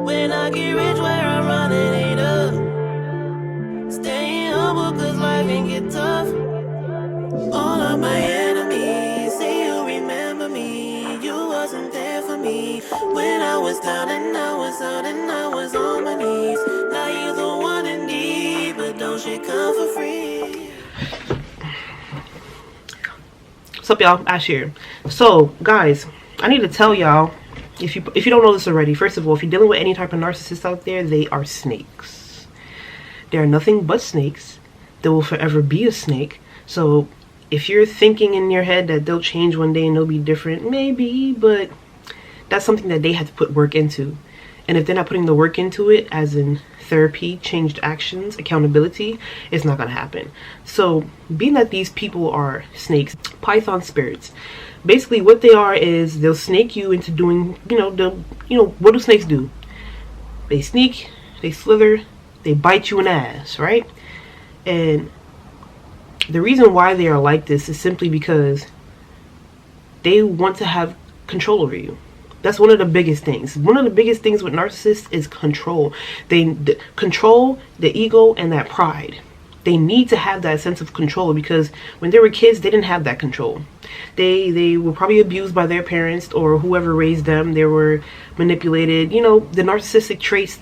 When I get rich, where I'm running it up. Staying humble, cause life can get tough. All of my enemies say you remember me. You wasn't there for me when I was down and I was out and I was on my knees. Now you're the one in need, but don't shit come for free. What's up, y'all? Ash here. So, guys, I need to tell y'all, if you don't know this already, first of all, if you're dealing with any type of narcissist out there, they are snakes. They are nothing but snakes. They will forever be a snake. So if you're thinking in your head that they'll change one day and they'll be different, maybe, but that's something that they have to put work into. And if they're not putting the work into it, as in therapy, changed actions, accountability, it's not going to happen. So being that these people are snakes, python spirits, basically what they are is they'll snake you into doing, what do snakes do? They sneak, they slither, they bite you in the ass, right? And the reason why they are like this is simply because they want to have control over you. That's one of the biggest things. One of the biggest things with narcissists is control. They control the ego and that pride. They need to have that sense of control because when they were kids, they didn't have that control. They were probably abused by their parents or whoever raised them. They were manipulated. The narcissistic traits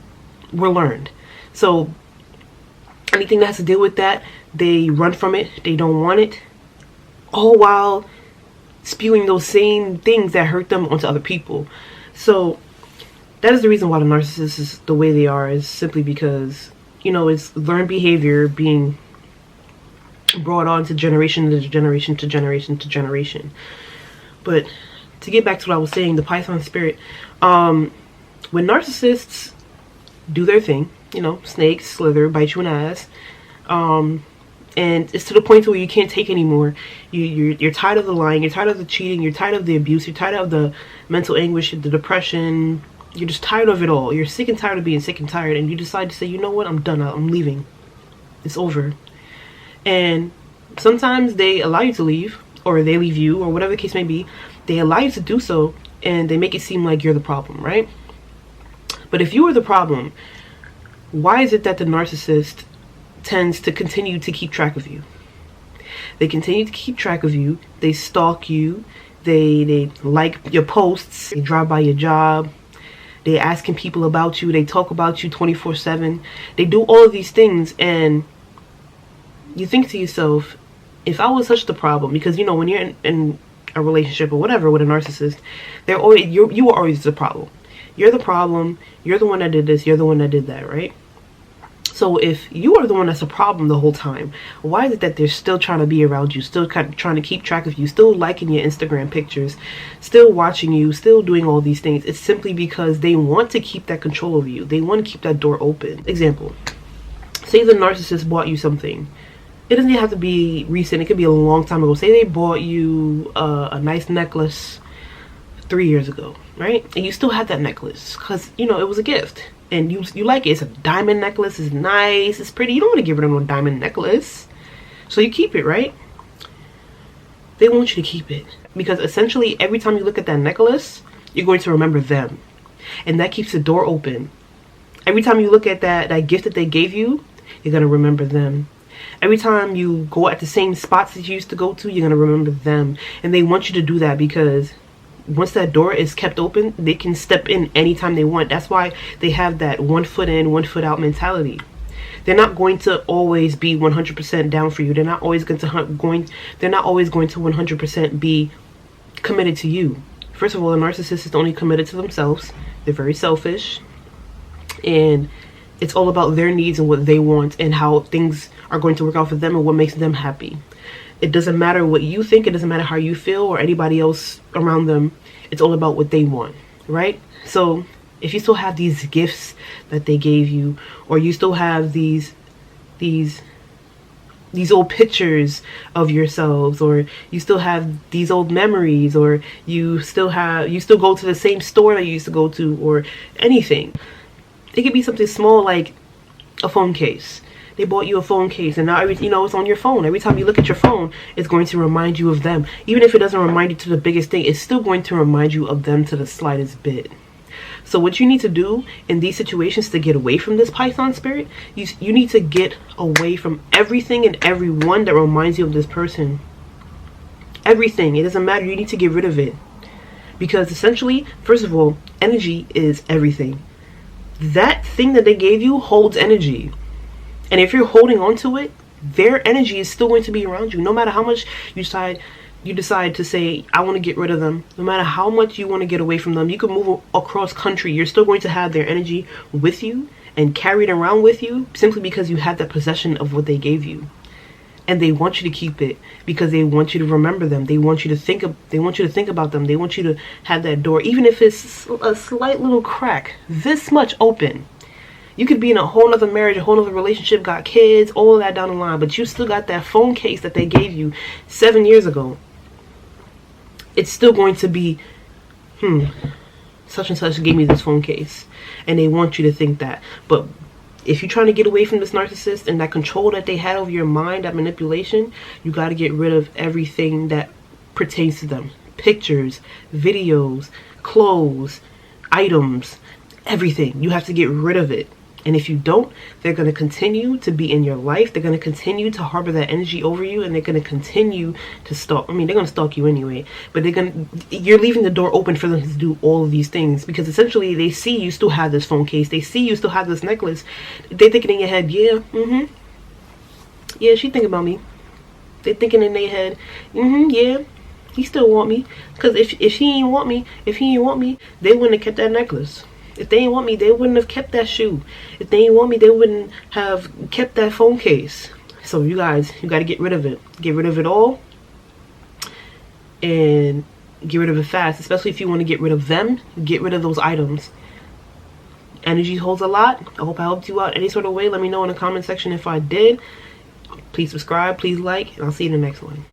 were learned. So anything that has to deal with that, they run from it. They don't want it. All while spewing those same things that hurt them onto other people. So that is the reason why the narcissist is the way they are, is simply because, it's learned behavior being brought on to generation to generation to generation to generation. But to get back to what I was saying, the python spirit, when narcissists do their thing, snakes, slither, bite you in the ass, and it's to the point where you can't take anymore. You're tired of the lying, you're tired of the cheating, you're tired of the abuse, you're tired of the mental anguish, the depression. You're just tired of it all. You're sick and tired of being sick and tired, and you decide to say, you know what, I'm done. I'm leaving. It's over. And sometimes they allow you to leave, or they leave you, or whatever the case may be. They allow you to do so, and they make it seem like you're the problem, right? But if you are the problem, why is it that the narcissist tends to continue to keep track of you? They continue to keep track of you. They stalk you. They like your posts. They drive by your job. They asking people about you. They talk about you 24/7. They do all of these things, and you think to yourself, if I was such the problem, because when you're in a relationship or whatever with a narcissist, they're always you are always the problem. You're the problem. You're the one that did this. You're the one that did that, right? So if you are the one that's a problem the whole time, why is it that they're still trying to be around you, still kind of trying to keep track of you, still liking your Instagram pictures, still watching you, still doing all these things? It's simply because they want to keep that control over you. They want to keep that door open. Example, say the narcissist bought you something. It doesn't have to be recent. It could be a long time ago. Say they bought you a nice necklace 3 years ago, right? And you still have that necklace because, it was a gift. And you like it. It's a diamond necklace. It's nice. It's pretty. You don't want to give them a diamond necklace. So you keep it, right? They want you to keep it. Because essentially, every time you look at that necklace, you're going to remember them. And that keeps the door open. Every time you look at that gift that they gave you, you're going to remember them. Every time you go at the same spots that you used to go to, you're going to remember them. And they want you to do that because once that door is kept open, they can step in anytime they want. That's why they have that 1 foot in, 1 foot out mentality. They're not going to always be 100% down for you. They're not always going to 100% be committed to you. First of all, the narcissist is only committed to themselves. They're very selfish, and it's all about their needs and what they want and how things are going to work out for them and what makes them happy. It doesn't matter what you think. It doesn't matter how you feel or anybody else around them. It's all about what they want, right? So if you still have these gifts that they gave you, or you still have these old pictures of yourselves, or you still have these old memories, or you still go to the same store that you used to go to, or anything. It could be something small like a phone case. They bought you a phone case, and now it's on your phone. Every time you look at your phone, it's going to remind you of them. Even if it doesn't remind you to the biggest thing, it's still going to remind you of them to the slightest bit. So what you need to do in these situations to get away from this Python spirit, you need to get away from everything and everyone that reminds you of this person. Everything. It doesn't matter. You need to get rid of it. Because essentially, first of all, energy is everything. That thing that they gave you holds energy. And if you're holding on to it, their energy is still going to be around you. No matter how much you decide to say, I want to get rid of them. No matter how much you want to get away from them, you can move across country. You're still going to have their energy with you and carried around with you simply because you have that possession of what they gave you. And they want you to keep it because they want you to remember them. They want you to think about them. They want you to have that door, even if it's a slight little crack, this much open. You could be in a whole nother marriage, a whole nother relationship, got kids, all of that down the line, but you still got that phone case that they gave you 7 years ago. It's still going to be, such and such gave me this phone case. And they want you to think that. But if you're trying to get away from this narcissist and that control that they had over your mind, that manipulation, you got to get rid of everything that pertains to them. Pictures, videos, clothes, items, everything. You have to get rid of it. And if you don't, they're going to continue to be in your life. They're going to continue to harbor that energy over you, and they're going to continue to stalk. I mean, they're going to stalk you anyway, but you're leaving the door open for them to do all of these things because essentially they see you still have this phone case. They see you still have this necklace. They're thinking in your head, yeah, she thinking about me. They're thinking in their head, yeah, he still want me. Because if he ain't want me, they wouldn't have kept that necklace. If they didn't want me, they wouldn't have kept that shoe. If they didn't want me, they wouldn't have kept that phone case. So you guys, you got to get rid of it. Get rid of it all. And get rid of it fast. Especially if you want to get rid of them. Get rid of those items. Energy holds a lot. I hope I helped you out any sort of way. Let me know in the comment section if I did. Please subscribe. Please like. And I'll see you in the next one.